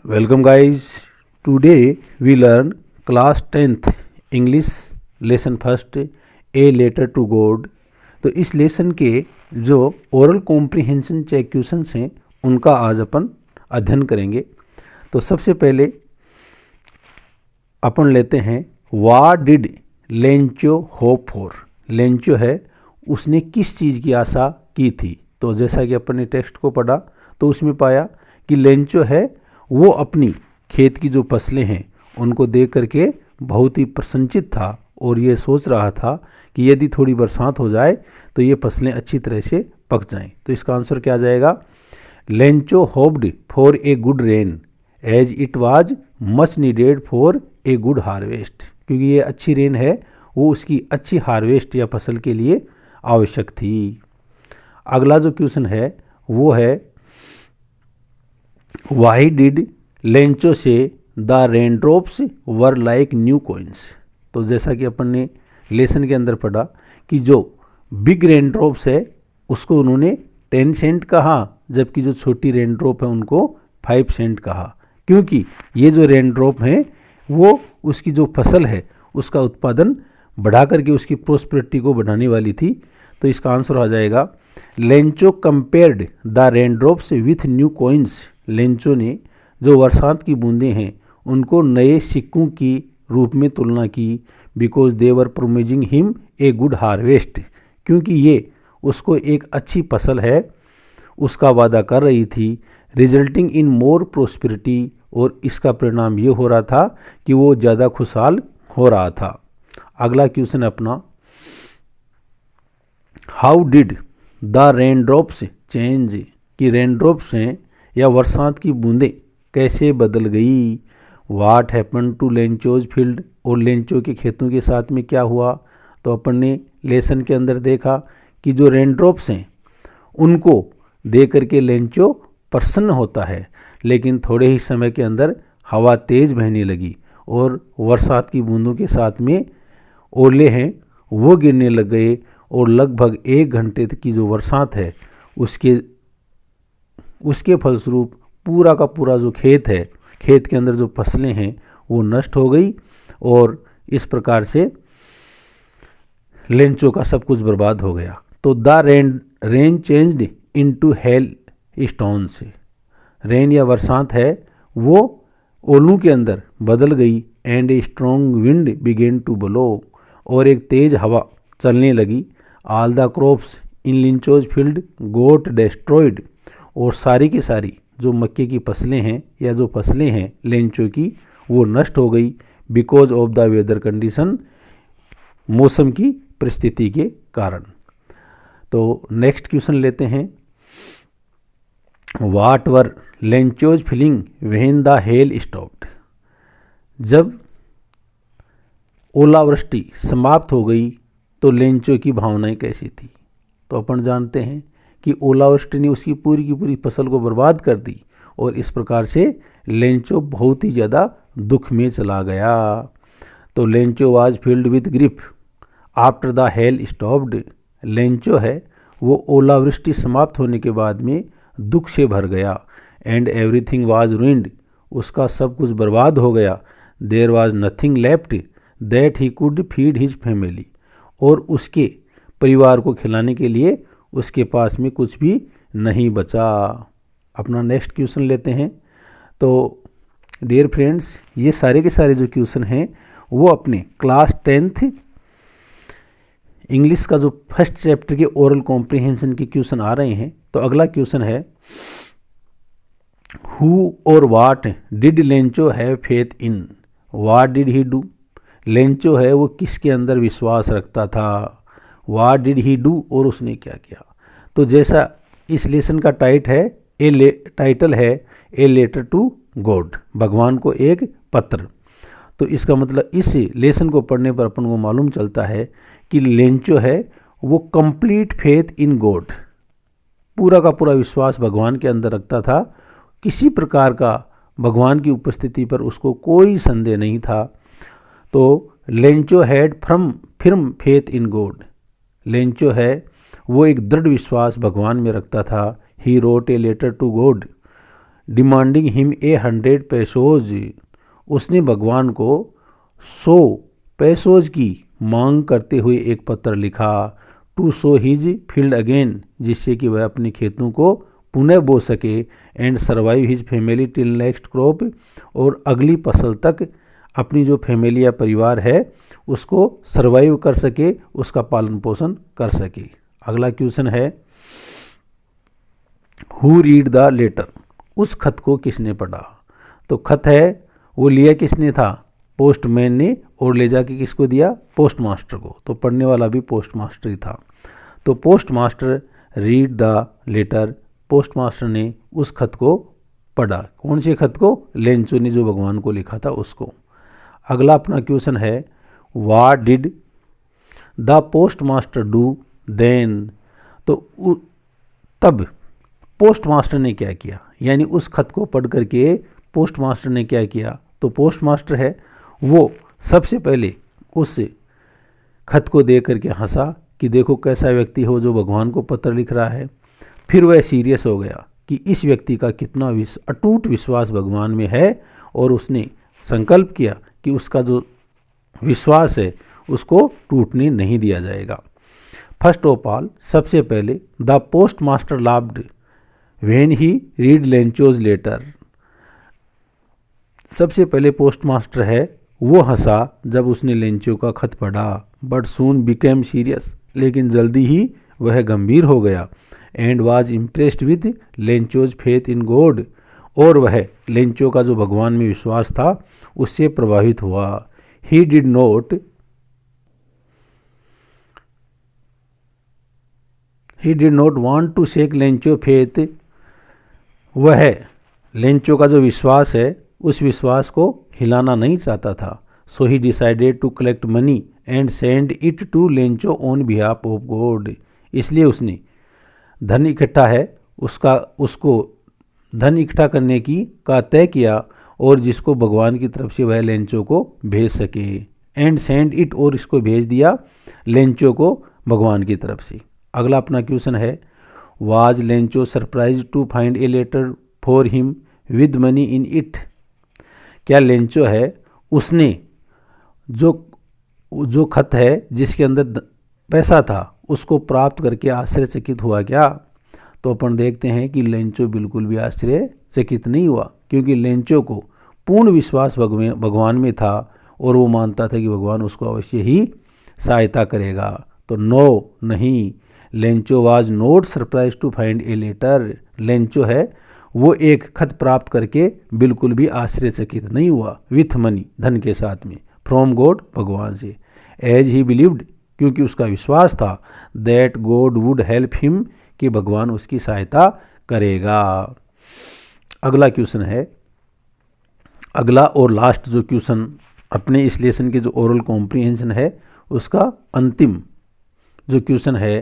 Welcome guys. Today we learn class 10th English lesson first A letter to God. तो इस lesson के जो oral comprehension check questions हैं उनका आज अपन अध्ययन करेंगे। तो सबसे पहले अपन लेते हैं what did Lencho hope for. Lencho है उसने किस चीज़ की आशा की थी। तो जैसा कि अपन ने टेक्स्ट को पढ़ा तो उसमें पाया कि लेंचो है वो अपनी खेत की जो फसलें हैं उनको देख करके बहुत ही प्रसन्नचित था और ये सोच रहा था कि यदि थोड़ी बरसात हो जाए तो ये फसलें अच्छी तरह से पक जाएं। तो इसका आंसर क्या आ जाएगा? Lencho hoped for a good rain as it was much needed for a good harvest. क्योंकि ये अच्छी रेन है वो उसकी अच्छी हार्वेस्ट या फसल के लिए आवश्यक थी। अगला जो क्वेश्चन है वो है वाई डिड लेंचो से the raindrops were like new coins. तो जैसा कि अपन ने लेसन के अंदर पढ़ा कि जो बिग रेनड्रॉप्स है उसको उन्होंने 10 सेंट कहा, जबकि जो छोटी रेनड्रॉप है उनको 5 सेंट कहा। क्योंकि ये जो रेनड्रॉप हैं वो उसकी जो फसल है उसका उत्पादन बढ़ा करके उसकी प्रोस्पेरिटी को बढ़ाने वाली थी। तो इसका आंसर आ जाएगा Lencho compared the raindrops with new coins. Lencho ने जो बरसात की बूंदें हैं उनको नए सिक्कों की रूप में तुलना की। Because they were promising him a good harvest. क्योंकि ये उसको एक अच्छी फसल है उसका वादा कर रही थी। रिजल्टिंग इन मोर प्रोस्पेरिटी, और इसका परिणाम ये हो रहा था कि वो ज़्यादा खुशहाल हो रहा था। अगला क्वेश्चन अपना how did the raindrops change. कि रेनड्रॉप्स हैं या बरसात की बूंदें कैसे बदल गई। What happen to Lencho's field, और लेंचो के खेतों के साथ में क्या हुआ। तो अपन ने लेसन के अंदर देखा कि जो रेनड्रॉप्स हैं उनको देख करके लेंचो प्रसन्न होता है, लेकिन थोड़े ही समय के अंदर हवा तेज़ बहने लगी और बरसात की बूंदों के साथ में ओले हैं वो गिरने लग गए और लगभग 1 घंटे तक की जो बरसात है उसके फलस्वरूप पूरा का पूरा जो खेत है, खेत के अंदर जो फसलें हैं वो नष्ट हो गई और इस प्रकार से लेंचो का सब कुछ बर्बाद हो गया। तो the rain changed into hailstones. Rain या बरसात है वो ओलों के अंदर बदल गई। And a strong wind began to blow, और एक तेज हवा चलने लगी। All the crops in Lencho's field got destroyed, और सारी की सारी जो मक्के की फसलें हैं या जो फसलें हैं लेंचो की वो नष्ट हो गई। Because of the weather condition, मौसम की परिस्थिति के कारण। तो नेक्स्ट क्वेश्चन लेते हैं what were Lencho's feeling when the hell stopped. जब ओलावृष्टि समाप्त हो गई तो लेंचो की भावनाएं कैसी थी। तो अपन जानते हैं कि ओलावृष्टि ने उसकी पूरी की पूरी फसल को बर्बाद कर दी और इस प्रकार से लेंचो बहुत ही ज़्यादा दुख में चला गया। तो Lencho was filled with grief after the hell stopped. Lencho है वो ओलावृष्टि समाप्त होने के बाद में दुख से भर गया। एंड एवरीथिंग वाज रूइंड, उसका सब कुछ बर्बाद हो गया। There was nothing left that he could feed his family, और उसके परिवार को खिलाने के लिए उसके पास में कुछ भी नहीं बचा। अपना नेक्स्ट क्वेश्चन लेते हैं। तो डियर फ्रेंड्स, ये सारे के सारे जो क्वेश्चन हैं वो अपने क्लास 10th इंग्लिश का जो फर्स्ट चैप्टर के ओरल कॉम्प्रिहेंशन के क्वेश्चन आ रहे हैं। तो अगला क्वेश्चन है हु और what did Lencho have faith in. What did he do. Lencho है वो किसके अंदर विश्वास रखता था। व्हाट डिड ही डू, और उसने क्या किया। तो जैसा इस लेसन का टाइटल है ए लेटर टू गॉड, भगवान को एक पत्र। तो इसका मतलब इस लेसन को पढ़ने पर अपन को मालूम चलता है कि लेंचो है वो कंप्लीट फेथ इन गॉड, पूरा का पूरा विश्वास भगवान के अंदर रखता था। किसी प्रकार का भगवान की उपस्थिति पर उसको कोई संदेह नहीं था। तो Lencho had firm faith in God. Lencho है वो एक दृढ़ विश्वास भगवान में रखता था। He wrote a letter to God demanding him 100 pesos, उसने भगवान को 100 पैसोज की मांग करते हुए एक पत्र लिखा। To sow his field again, जिससे कि वह अपने खेतों को पुनः बो सके। And survive his family till next crop, और अगली फसल तक अपनी जो फैमिली या परिवार है उसको सर्वाइव कर सके, उसका पालन पोषण कर सके। अगला क्वेश्चन है हु रीड द लेटर, उस खत को किसने पढ़ा। तो खत है वो लिया किसने था, पोस्टमैन ने, और ले जाके किसको दिया, पोस्ट मास्टर को। तो पढ़ने वाला भी पोस्ट मास्टर ही था। तो postmaster read the letter, postmaster ने उस खत को पढ़ा। कौन से खत को, लेंचो ने जो भगवान को लिखा था उसको। अगला अपना क्वेश्चन है what did the postmaster do then, तो तब पोस्ट मास्टर ने क्या किया, यानी उस खत को पढ़ करके पोस्ट मास्टर ने क्या किया। तो पोस्ट मास्टर है वो सबसे पहले उस खत को देख करके हंसा कि देखो कैसा व्यक्ति हो जो भगवान को पत्र लिख रहा है। फिर वह सीरियस हो गया कि इस व्यक्ति का कितना अटूट विश्वास भगवान में है, और उसने संकल्प किया कि उसका जो विश्वास है उसको टूटने नहीं दिया जाएगा। फर्स्ट ऑफ ऑल, सबसे पहले the postmaster laughed when he read Lencho's letter, सबसे पहले पोस्ट मास्टर है वो हंसा जब उसने लेंचो का खत पढ़ा। बट सून बिकेम सीरियस, लेकिन जल्दी ही वह गंभीर हो गया। And was impressed with Lencho's faith in God, और वह लेंचो का जो भगवान में विश्वास था उससे प्रभावित हुआ। He did not want to shake Lencho faith, वह लेंचो का जो विश्वास है उस विश्वास को हिलाना नहीं चाहता था। So he decided to collect money and send it to Lencho on behalf of God, इसलिए उसने धन इकट्ठा है उसको धन इकट्ठा करने का तय किया, और जिसको भगवान की तरफ से वह लेंचो को भेज सके। एंड सेंड इट, और इसको भेज दिया लेंचो को भगवान की तरफ से। अगला अपना क्वेश्चन है was Lencho surprise to find a letter for him with money in it, क्या लेंचो है उसने जो खत है जिसके अंदर पैसा था उसको प्राप्त करके आश्चर्यचकित हुआ क्या। तो अपन देखते हैं कि लेंचो बिल्कुल भी आश्चर्यचकित नहीं हुआ, क्योंकि लेंचो को पूर्ण विश्वास भगवान में था, और वो मानता था कि भगवान उसको अवश्य ही सहायता करेगा। तो नो, नहीं, Lencho was not surprise to find a letter, Lencho है वो एक खत प्राप्त करके बिल्कुल भी आश्चर्यचकित नहीं हुआ। विथ मनी, धन के साथ में, फ्रॉम गॉड, भगवान से। एज ही बिलीव्ड, क्योंकि उसका विश्वास था that God would help him, कि भगवान उसकी सहायता करेगा। अगला क्वेश्चन है, अगला और लास्ट जो क्वेश्चन अपने इस लेसन के जो ओरल कॉम्प्रिहेंशन है उसका अंतिम जो क्वेश्चन है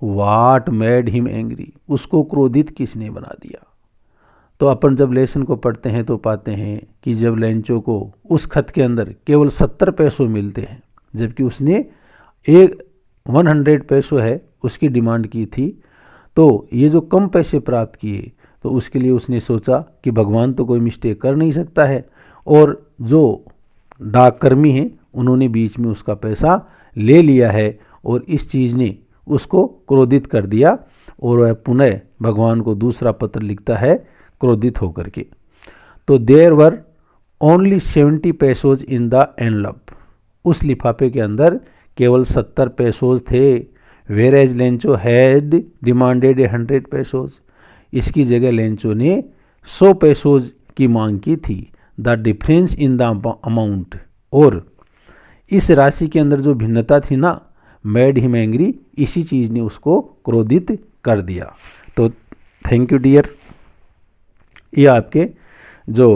व्हाट मेड हिम एंग्री, उसको क्रोधित किसने बना दिया। तो अपन जब लेसन को पढ़ते हैं तो पाते हैं कि जब लेंचो को उस खत के अंदर केवल 70 पैसों मिलते हैं, जबकि उसने 100 पैसों है उसकी डिमांड की थी, तो ये जो कम पैसे प्राप्त किए तो उसके लिए उसने सोचा कि भगवान तो कोई मिस्टेक कर नहीं सकता है, और जो डाककर्मी हैं उन्होंने बीच में उसका पैसा ले लिया है, और इस चीज़ ने उसको क्रोधित कर दिया, और वह पुनः भगवान को दूसरा पत्र लिखता है क्रोधित होकर के। तो there were only 70 pesos in the envelope, उस लिफाफे के अंदर केवल 70 पैसोज थे। Whereas Lencho had demanded 100 pesos, इसकी जगह लेंचो ने 100 पैसोज की मांग की थी। The difference in the amount, और इस राशि के अंदर जो भिन्नता थी ना, मेड हिम एंग्री, इसी चीज़ ने उसको क्रोधित कर दिया। तो थैंक यू डियर, ये आपके जो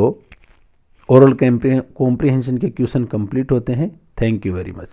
ओरल कॉम्प्रिहेंशन के क्वेश्चन कंप्लीट होते हैं। Thank you very much.